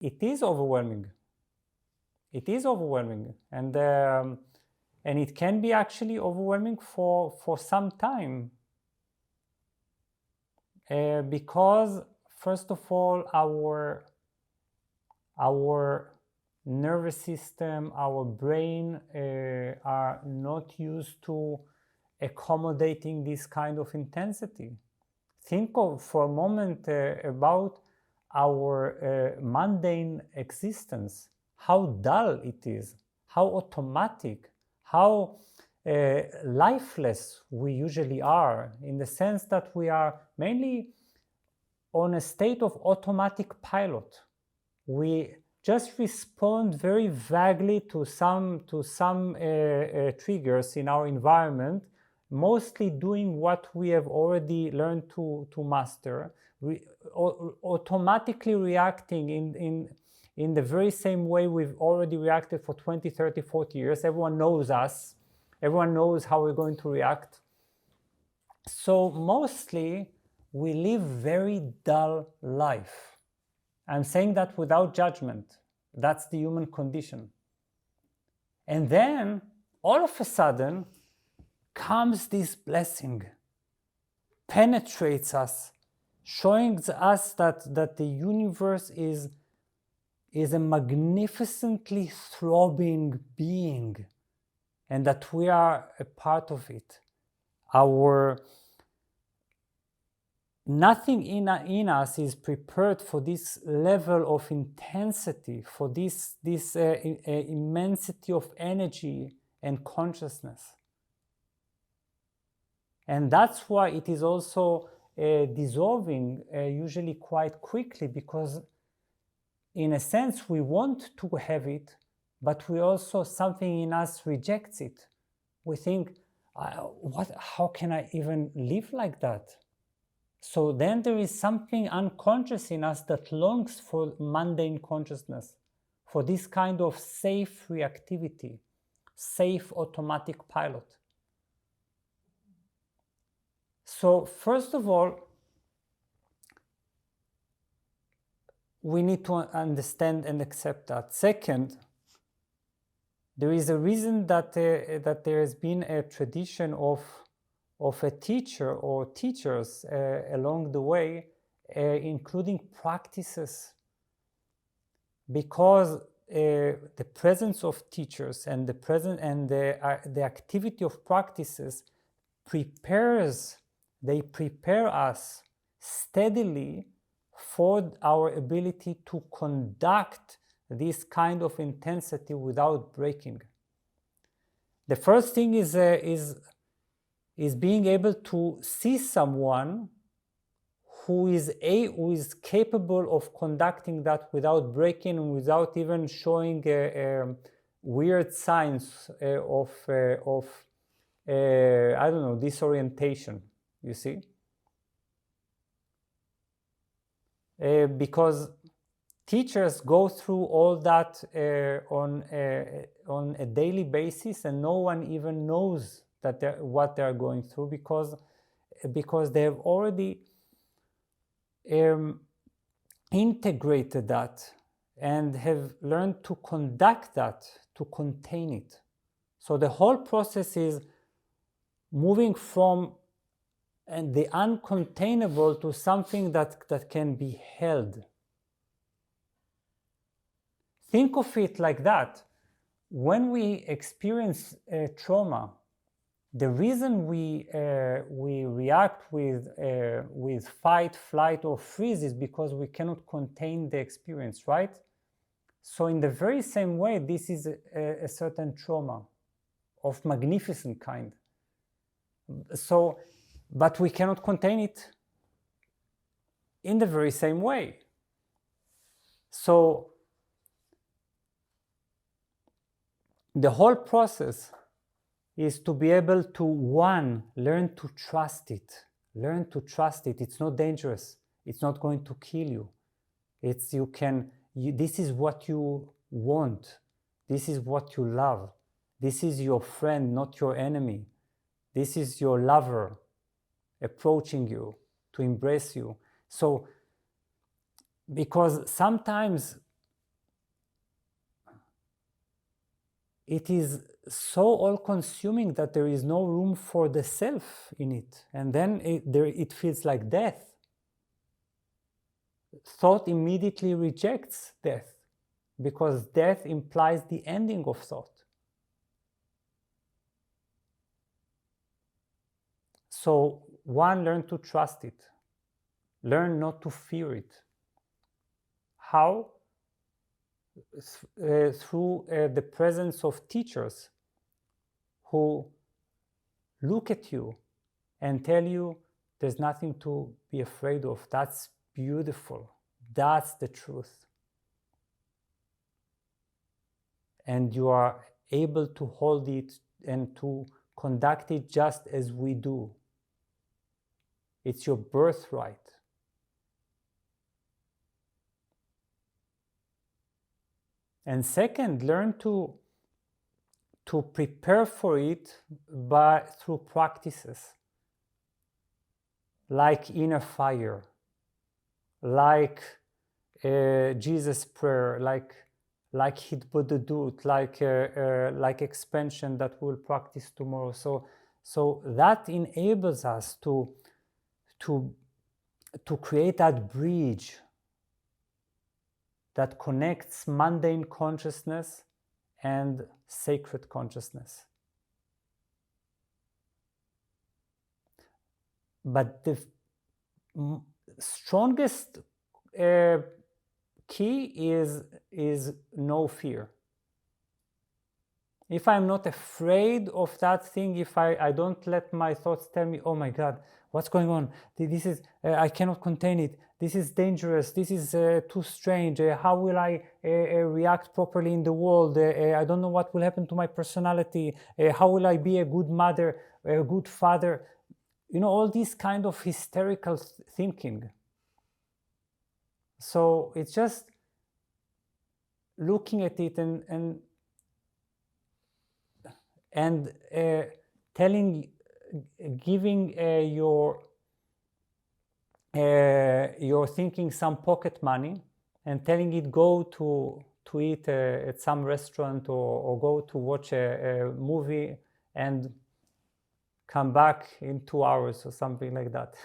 it is overwhelming. It is overwhelming, and it can be actually overwhelming for some time, because first of all, our nervous system, our brain are not used to accommodating this kind of intensity. Think of for a moment about our mundane existence, how dull it is, how automatic, how lifeless we usually are, in the sense that we are mainly on a state of automatic pilot. We just respond very vaguely to some triggers in our environment, mostly doing what we have already learned to master. We automatically reacting in the very same way we've already reacted for 20, 30, 40 years. Everyone knows us. Everyone knows how we're going to react. So mostly we live very dull life. I'm saying that without judgment. That's the human condition. And then, all of a sudden, comes this blessing, penetrates us, showing us that the universe is a magnificently throbbing being, and that we are a part of it. Nothing in us is prepared for this level of intensity, for this immensity of energy and consciousness. And that's why it is also dissolving usually quite quickly, because in a sense we want to have it, but we also, something in us rejects it. We think, how can I even live like that? So then there is something unconscious in us that longs for mundane consciousness, for this kind of safe reactivity, safe automatic pilot. So first of all, we need to understand and accept that. Second, there is a reason that there has been a tradition of a teacher or teachers along the way, including practices, because the presence of teachers and the activity of practices they prepare us steadily for our ability to conduct this kind of intensity without breaking. The first thing is being able to see someone who is capable of conducting that without breaking and without even showing weird signs of I don't know, disorientation, you see? Because teachers go through all that on a daily basis, and no one even knows that what they're going through, because they have already integrated that and have learned to conduct that, to contain it. So the whole process is moving from the uncontainable to something that can be held. Think of it like that. When we experience trauma, the reason we react with fight, flight, or freeze is because we cannot contain the experience, right? So in the very same way, this is a certain trauma of magnificent kind. So, but we cannot contain it in the very same way. So the whole process is to be able to, one, learn to trust it. Learn to trust it. It's not dangerous. It's not going to kill you. This is what you want. This is what you love. This is your friend, not your enemy. This is your lover approaching you to embrace you. So, because sometimes it is so all-consuming that there is no room for the self in it, and then it feels like death. Thought immediately rejects death, because death implies the ending of thought. So one, learn to trust it. Learn not to fear it. How? Through the presence of teachers who look at you and tell you there's nothing to be afraid of. That's beautiful. That's the truth. And you are able to hold it and to conduct it just as we do. It's your birthright. And second, learn to prepare for it through practices like inner fire, like Jesus' prayer, like Hitbodedut, like expansion that we'll practice tomorrow. So that enables us to create that bridge that connects mundane consciousness and sacred consciousness. But the strongest key is no fear. If I'm not afraid of that thing, if I don't let my thoughts tell me, oh my God, what's going on? This is, I cannot contain it. This is dangerous. This is too strange. How will I react properly in the world? I don't know what will happen to my personality. How will I be a good mother, a good father? You know, all these kind of hysterical thinking. So it's just looking at it and giving your thinking some pocket money and telling it go to eat at some restaurant or go to watch a movie and come back in 2 hours or something like that.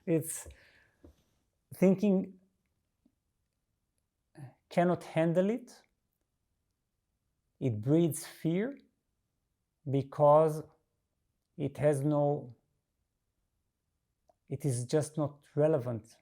It's thinking cannot handle it. It breeds fear because it is just not relevant